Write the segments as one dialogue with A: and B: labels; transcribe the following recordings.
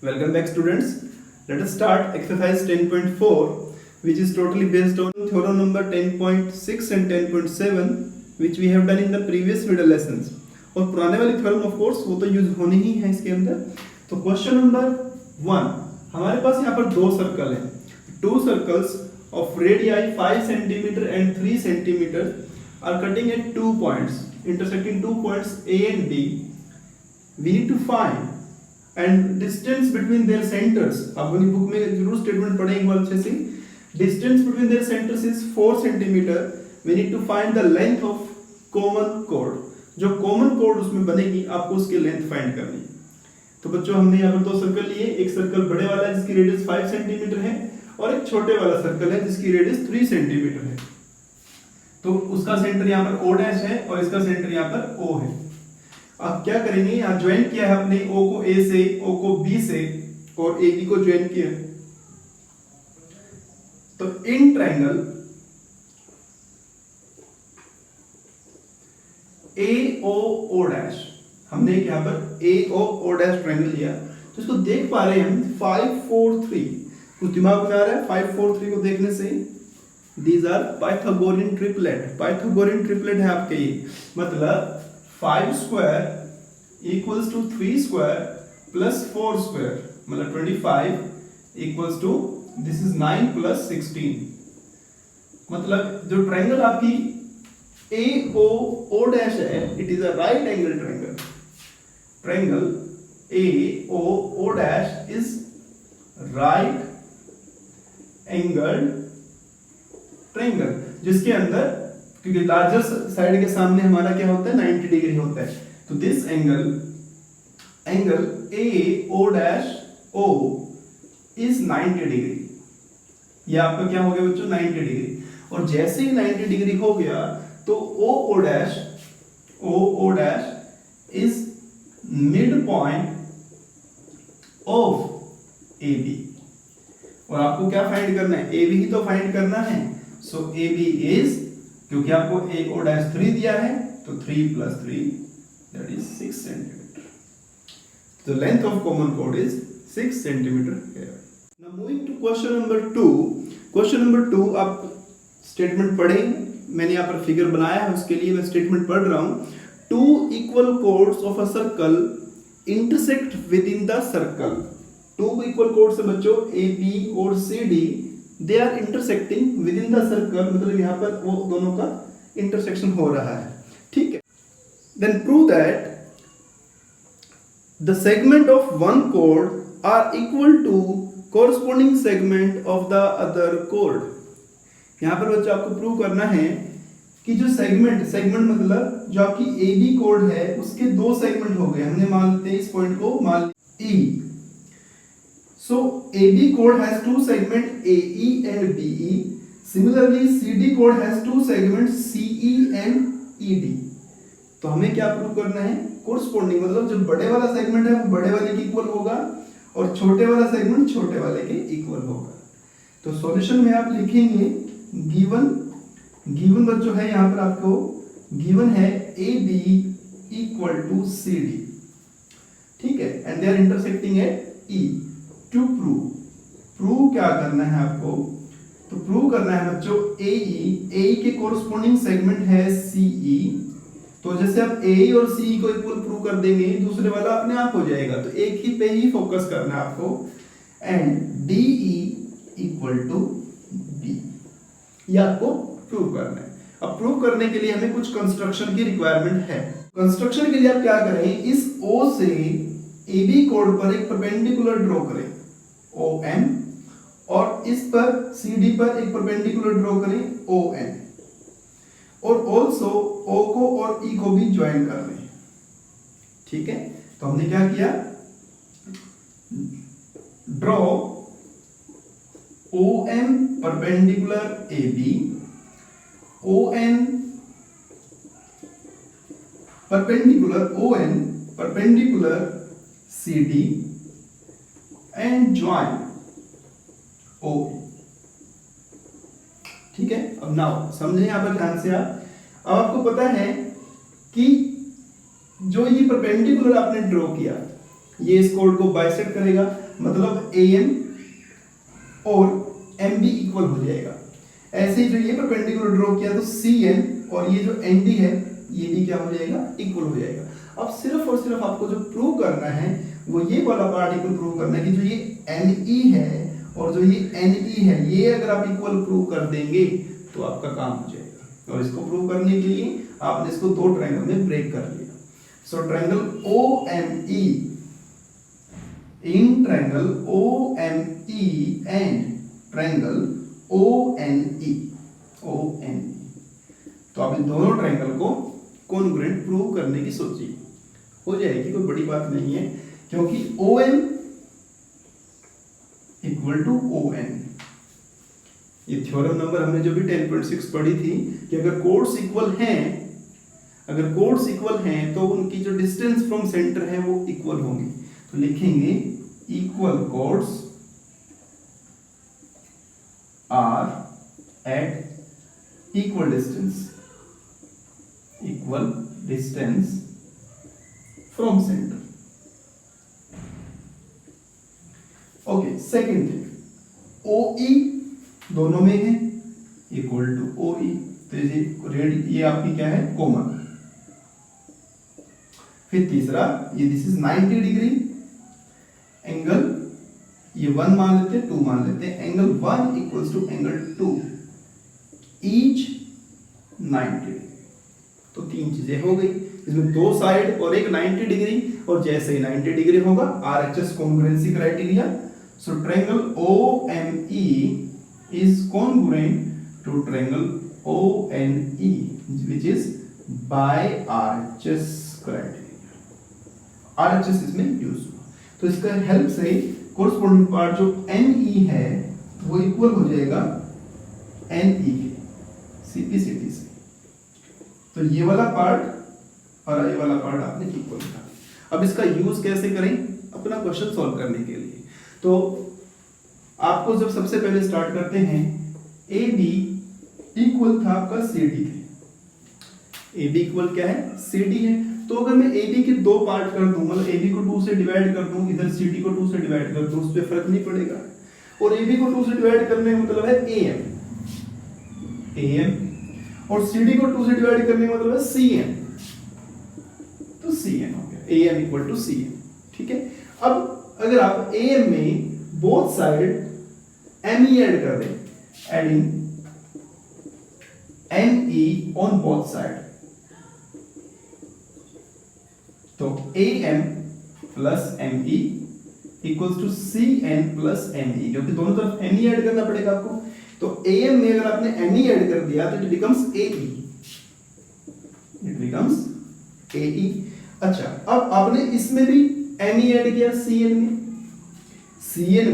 A: Welcome back students. Let us start exercise 10.4 which is totally based on theorem number 10.6 and 10.7 which we have done in the previous video lessons. और पुराने वाली theorem of course वो तो use होनी ही है इसके अंदर. तो क्वेश्चन नंबर 1, हमारे पास यहाँ पर दो सर्कल हैं. Two circles of radii 5 cm and 3 cm are cutting at 2 points, intersecting 2 points A and B. We need to find and distance between their centers. आप अपनी बुक में जरूर स्टेटमेंट पढ़ें एक बार अच्छे से. Distance between their centers is 4 cm. We need to find the length of common chord. जो common code उसमें बनेगी आपको उसकी लेंथ फाइंड करनी. तो बच्चों हमने यहाँ पर दो सर्कल लिए. एक सर्कल बड़े वाला है जिसकी रेडियस 5 सेंटीमीटर है और एक छोटे वाला सर्कल है जिसकी रेडियस 3 सेंटीमीटर है. तो उसका सेंटर यहाँ पर O डैश है और इसका सेंटर यहाँ पर O है. अब क्या करेंगे, यहाँ ज्वाइन किया है अपने O को A से, O को B से और AB को ज्वाइन किया. तो इन ट्रायंगल AOO डैश हमने यहाँ पर AOO डैश ट्रायंगल लिया. तो इसको देख पा रहे हैं हम 5 4 3. कुछ दिमाग में आ रहा है 5 4 3 को देखने से. These are Pythagorean triplet. Pythagorean triplet है आपके ये. मतलब 5 square equals to 3 square plus 4 square मतलब 25 equals to this is 9 plus 16. मतलब जो ट्रायंगल आपकी AOO डैश है, it is a right angle triangle. Triangle AOO dash is right angle triangle जिसके अंदर, क्योंकि लार्जर साइड के सामने हमारा क्या होता है 90 डिग्री होता है. तो this angle AO dash O is 90 degree. ये आपका क्या हो गया बच्चों 90 डिग्री. और जैसे ही 90 डिग्री हो गया तो OO dash is mid point of AB. और आपको क्या फाइंड करना है, AB ही तो फाइंड करना है. सो AB इज, क्योंकि आपको AO डैश 3 दिया है तो 3 plus 3 that is 6 centimeter. The length of common chord is 6 centimeter here. Now moving to question number 2. Question number 2 आप स्टेटमेंट पढ़ें. मैंने यहाँ पर फिगर बनाया है उसके लिए मैं स्टेटमेंट पढ़ रहा हूँ. 2 equal chords of a circle intersect within the circle. 2 equal chords है बच्चों AB और CD. They are intersecting within the circle. मतलब यहाँ पर वो दोनों का इंटरसेक्शन हो रहा है. ठीक है. Then prove that the segment of one chord are equal to corresponding segment of the other chord. यहाँ पर बच्चों आपको प्रूव करना है कि जो सेगमेंट मतलब जो आपकी AB कोड है उसके दो सेगमेंट हो गए. हमने मान लेते हैं इस पॉइंट को मान E. So AB chord has two segments AE and BE. Similarly CD chord has two segments CE and ED. तो हमें क्या प्रूव करना है, कोरस्पोंडिंग मतलब जो बड़े वाला सेगमेंट है वो बड़े वाले के इक्वल होगा और छोटे वाला सेगमेंट छोटे वाले के इक्वल होगा. तो सॉल्यूशन में आप लिखेंगे गिवन बच्चों है यहाँ पर आपको गिवन है AB इक्वल टू CD. ठीक है. And they are intersecting at E. To prove क्या करना है आपको, तो प्रूव करना है बच्चों AE के कोरस्पोंडिंग सेगमेंट है CE. तो जैसे आप AE और CE को इक्वल प्रूव कर देंगे दूसरे वाला अपने आप हो जाएगा. तो एक ही पे ही फोकस करना है आपको. And DE equal to B ये आपको प्रूव करना है. अब प्रूव करने के लिए हमें कुछ कंस्ट्रक्शन की रिक्वायरमेंट है. कंस्ट्रक्शन के लिए आप क्या करें, इस O से AB कोड पर एक परपेंडिकुलर ड्रॉ करें OM और इस पर CD पर एक परपेंडिकुलर ड्रॉ करें ON और ऑल्सो O को और E को भी ज्वाइन कर लें. ठीक है. तो हमने क्या किया, draw OM perpendicular AB, ON perpendicular CD and join OE. ठीक है. अब नाउ समझे यहां पर ध्यान से आप. अब आपको पता है कि जो ये परपेंडिकुलर आपने ड्रॉ किया ये इस कोड को बाइसेक्ट करेगा मतलब AM और MB इक्वल हो जाएगा। ऐसे ही जो ये परपेंडिकुलर ड्रॉ किया तो CN और ये जो ND है ये भी क्या हो जाएगा, इक्वल हो जाएगा। अब सिर्फ और सिर्फ आपको जो प्रूव करना है वो ये वाला पार्ट इक्वल प्रूव करना है कि जो ये NE है और जो ये NE है ये अगर आप इक्वल प्रूव कर देंगे तो आपका काम हो जाएगा। और इसको प्रूव करने के लिए आपने इसको दो ट्रायंगल में ब्रेक कर लिया। So triangle OME, in triangle OME and triangle ONE, तो आप इन दोनों ट्रायंगल को कॉन्ग्रुएंट प्रूव करने की सोचिए, हो जाएगी, कोई बड़ी बात नहीं है, क्योंकि OM इक्वल टू ON। ये थ्योरम नंबर हमने जो भी 10.6 पढ़ी थी कि अगर कोड्स इक्वल हैं तो उनकी जो डिस्टेंस फ्रॉम सेंटर है वो इक्वल होंगी। तो लिखेंगे equal chords are at equal distance from centre. Okay, second thing OE दोनों में है इक्वल टू OE, तो ये आपकी क्या है, कॉमन। फिर तीसरा ये दिस इज 90 डिग्री एंगल, ये 1 मान लेते हैं, 2 मान लेते हैं, angle 1 equals to angle 2 each 90 degree. तो तीन चीजें हो गई, इसमें दो साइड और एक 90 डिग्री, और जैसे ही 90 डिग्री होगा RHS congruency criteria. So triangle OME is congruent to triangle ONE which is by RHS criteria। RHS इसमें यूज हुआ, तो इसका हेल्प से कोरस्पोंडिंग पार्ट जो NE है वो इक्वल हो जाएगा NE CPCT से। तो ये वाला पार्ट और ये वाला पार्ट आपने इक्वल किया। अब इसका यूज कैसे करें अपना क्वेश्चन सॉल्व करने के लिए, तो आपको जब सबसे पहले स्टार्ट करते हैं, AB इक्वल था आपका CD थे, AB इक्वल क्या है, CD है। तो अगर मैं AB के दो पार्ट कर दूं, मतलब AB को 2 से डिवाइड कर दूं, इधर CD को 2 से डिवाइड कर दूं, उस पर फर्क नहीं पड़ेगा। और AB को 2 से डिवाइड करने का मतलब है AM, और CD को 2 से डिवाइड करने का मतलब है CM, तो CN हो गया, AM इक्वल टू CM। ठीक है, अब अगर आप AM में बोथ साइड ME ऐड कर दें, adding ME on both side, तो AM plus ME equals to CN plus ME, क्योंकि दोनों तरफ ME ऐड करना पड़ेगा आपको। तो AM में अगर आपने ME ऐड कर दिया तो इट बिकम्स AE, अच्छा अब आपने इसमें भी ME ऐड किया, CN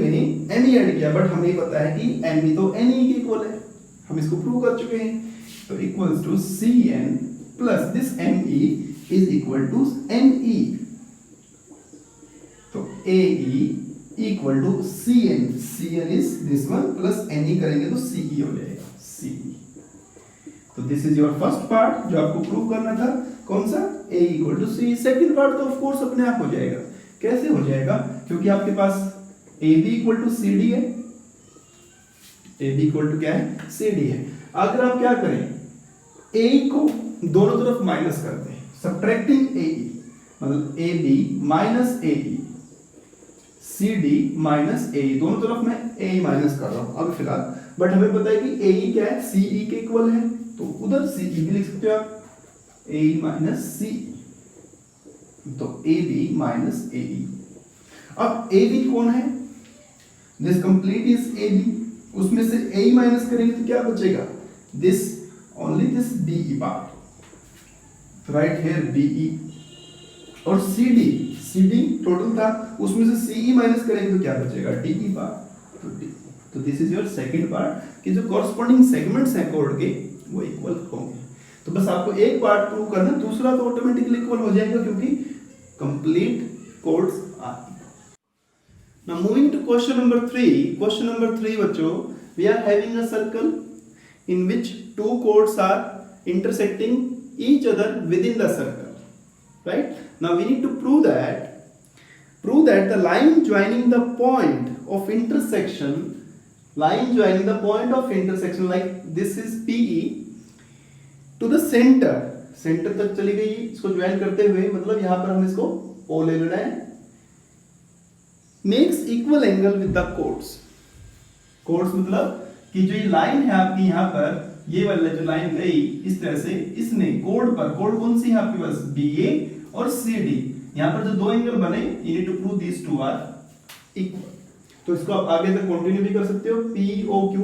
A: में ME ऐड किया, बट हमें पता है कि ME तो NE के इक्वल है, हम इसको प्रूव कर चुके हैं। तो equals to CN plus this ME is equal to NE, तो AE equal to CN is this one plus NE करेंगे तो CE हो जाएगा, CE। तो this is your first part जो आपको प्रूव करना था, कौन सा, A equal to CE। Second part तो ऑफ कोर्स अपने आप हो जाएगा। कैसे हो जाएगा, क्योंकि आपके पास AB इक्वल टू CD है, AB इक्वल टू क्या है, CD है। अगर आप क्या करें, AE को दोनों तरफ माइनस करते हैं, सब्ट्रैक्टिंग AE, मतलब AB minus AE, CD minus AE, दोनों तरफ मैं AE माइनस कर रहा हूं अभी फिलहाल, बट हमें पता है कि AE क्या है, CE के इक्वल है, तो उधर CE भी लिख सकते हो आप, AE माइनस CE, तो AB माइनस AE। अब AB कौन है, दिस कंप्लीट इज AB, उसमें से AE माइनस करेंगे तो क्या बचेगा, this only this BE part, right here BE, और CD टोटल था, उसमें से CE माइनस करेंगे तो क्या बचेगा, DE पार्ट, तो this is your second part कि जो कॉरस्पॉन्डिंग सेगमेंट्स हैं कोड के वो इक्वल होंगे। तो बस आपको एक पार्ट प्रूव करना, दूसरा तो ऑटोमेटिकली इक्वल हो जाएगा क्योंकि complete chords are. Now moving to question number 3. Question number 3 बच्चों, we are having a circle in which two chords are intersecting each other within the circle, right? Now we need to prove prove that the line joining the point of intersection like this is PE to the center तक चली गई, इसको join करते हुए, मतलब यहां पर हम इसको O ले लेना है, makes equal angle with the chords मतलब कि जो ये लाइन है आपकी यहाँ पर, ये वाला जो लाइन गई इस तरह से, इसने कोड कौन सी है आपके पास, BA और CD, यहाँ पर जो दो एंगल बने, you need to prove these two are equal। तो इसको आप आगे तक कंटिन्यू भी कर सकते हो, POQ,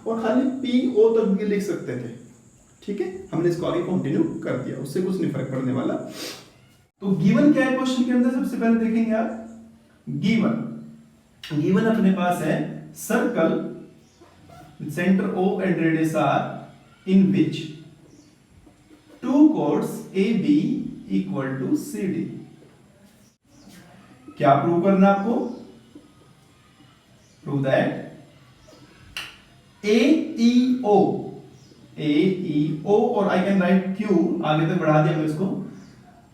A: और खाली PO तक भी लिख सकते थे, ठीक है। हमने इसको आगे कंटिन्यू कर दिया, उससे कुछ नहीं फर्क पड़ने वाला। तो गिवन क्या है क्वेश्चन के अंदर, सबसे पहले देखेंगे आप गिवन अपने पास है circle center O and radius R in which two chords AB equal to CD। क्या प्रूव करना आपको, प्रूव दैट AEO और आई कैन राइट Q, आगे तक बढ़ा दिया मैं इसको,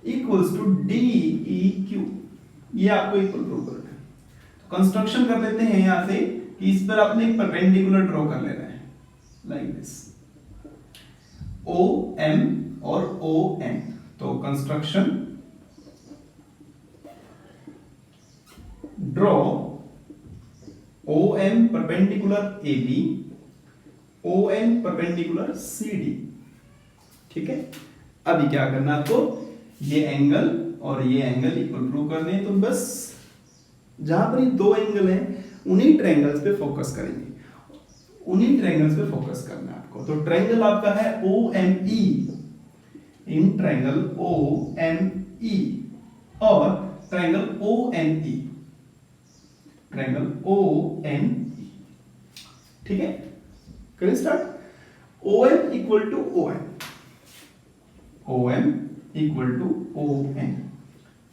A: इक्वल्स टू DEQ, ये आपको इक्वल प्रूव करना है। तो कंस्ट्रक्शन कर लेते हैं यहां से कि इस पर आपने एक परपेंडिकुलर ड्रॉ कर लेना है, लाइक दिस, OM और ON। तो construction, draw OM perpendicular AB, ON perpendicular CD, ठीक है। अभी क्या करना आपको, ये एंगल और ये एंगल इक्वल प्रूव करने हैं। तो बस जहां पर ये दो एंगल हैं उन्हीं ट्रायंगल्स पे फोकस करेंगे, उन्हीं ट्रायंगल्स पे फोकस करना है आपको। तो ट्रायंगल आपका है OME, इन ट्रायंगल OME और ट्रायंगल ONE, ट्रायंगल ONE, ठीक है। करें start. OM equal to ON, OM equal to ON,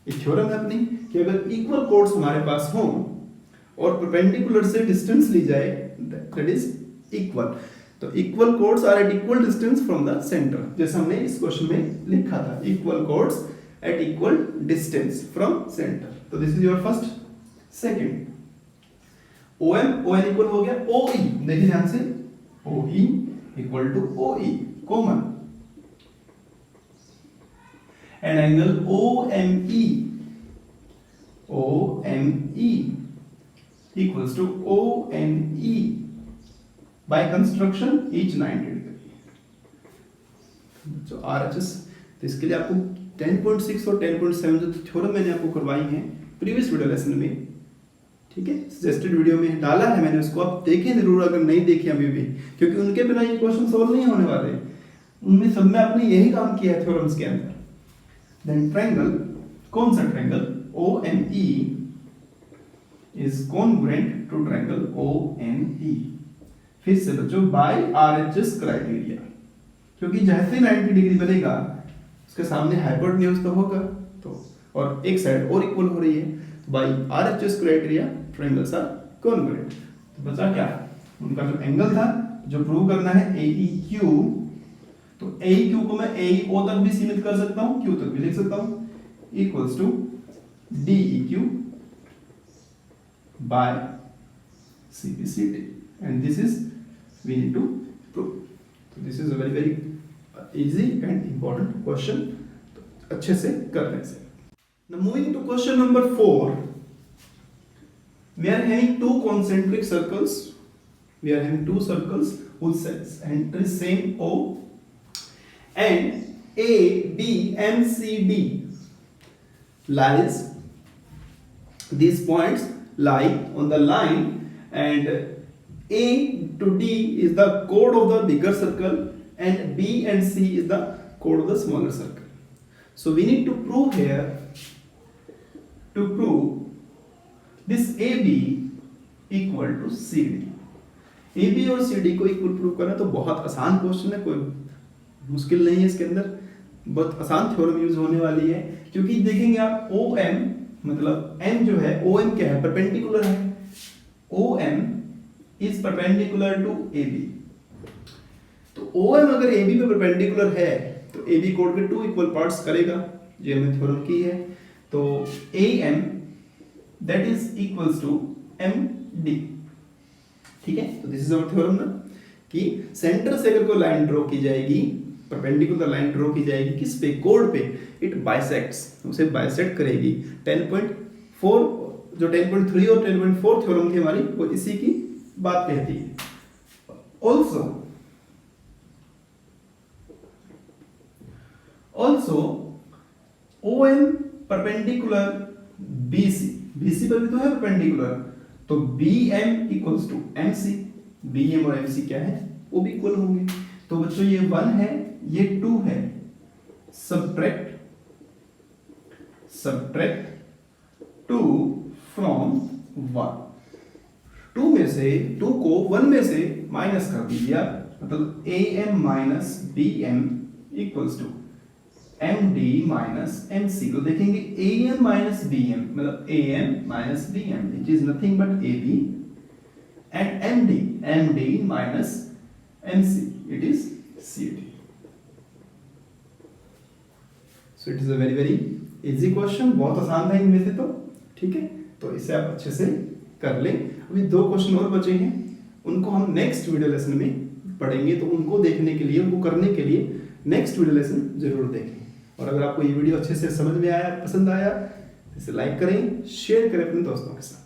A: ये थ्योरम है अपनी कि अगर इक्वल कोड्स हमारे पास हों और परपेंडिकुलर से डिस्टेंस ली जाए, दैट इज इक्वल। तो equal chords are at equal distance from the centre, जैसे हमने इस क्वेश्चन में लिखा था, equal chords at equal distance from centre. तो this is your first. Second, ON equal हो गया OE, देखिए ध्यान से, OE equal to OE common, and angle OME equals to ONE by construction each 90 degree। जो RHS, तो इसके लिए आपको 10.6 और 10.7 जो थ्योरम मैंने आपको करवाई हैं प्रीवियस वीडियो लेसन में, ठीक है, सजेस्टेड वीडियो में डाला है मैंने, उसको आप देखें जरूर अगर नहीं देखे अभी भी, क्योंकि उनके बिना ये क्वेश्चन सॉल्व नहीं होने वाले, उनमें सब में आपने यही काम किया है थ्योरम्स के अंदर। देन ट्रायंगल, कौन सा triangle, OME is congruent to triangle ONE। फिर से बच्चों बाय RHS क्राइटेरिया, क्योंकि जैसे 90 डिग्री बनेगा उसके सामने हाइपोटेन्यूज तो होगा, तो और एक साइड और इक्वल हो रही है, तो by RHS criteria triangles are congruent. तो बचा क्या, उनका जो एंगल था जो प्रूव करना है AEQ, तो AEQ को मैं AEO तक भी सीमित कर सकता हूं, Q तक भी लिख सकता हूं, equals to DEQ by CPCD, and this is we need to prove। So this is a very easy and important question, तो अच्छे से करने से। Now moving to question number 4, we are having two concentric circles, we are having two circles whose center is same O, and A, B, and C, D lies, these points lie on the line, and A to D is the chord of the bigger circle and B and C is the chord of the smaller circle। So we need to prove here, to prove this AB equal to CD। AB और CD को equal prove करना तो बहुत आसान question है, कोई मुश्किल नहीं है इसके अंदर, बहुत आसान थ्योरम यूज होने वाली है, क्योंकि देखेंगे आप OM मतलब M जो है, OM क्या है, परपेंडिकुलर है, OM is perpendicular to AB। तो OM अगर AB पे परपेंडिकुलर है तो AB कोड के टू इक्वल पार्ट्स करेगा, ये हमने थ्योरम की है। तो AM that is equals to M D. ठीक है, तो दिस इज आवर थ्योरम ना कि सेंटर से अगर कोई लाइन ड्रॉ की जाएगी, परपेंडिकुलर लाइन ड्रॉ की जाएगी किस पे, कोड पे, इट बाइसेक्ट्स, उसे बाइसेक्ट करेगी। 10.4 जो 10.3 और 10.4 थ्योरम थी हमारी, वो इसी की बात कहती है। Also OM perpendicular BC, BC पर भी तो है परपेंडिकुलर, तो BM equals to MC, BM और MC क्या है, वो भी इक्वल होंगे। तो बच्चों ये 1 है, ये 2 है, सब्ट्रैक्ट 2 फ्रॉम 1, 2 में से 2 को 1 में से माइनस कर दीजिए, मतलब AM minus BM equals to MD minus MC। तो देखेंगे AM माइनस BM मतलब AM minus BM which is nothing but AB and MD minus MC it is CD। So it is a very very easy question, बहुत आसान था इनमें से तो। ठीक है, तो इसे आप अच्छे से कर लें। अभी 2 क्वेश्चन और बचे हैं, उनको हम नेक्स्ट वीडियो लेसन में पढ़ेंगे, तो उनको देखने के लिए, उनको करने के लिए नेक्स्ट वीडियो लेसन जरूर देखें। और अगर आपको ये वीडियो अच्छे से समझ में आया, पसंद आया, इसे लाइक करें, शेयर करें अपने दोस्तों के साथ।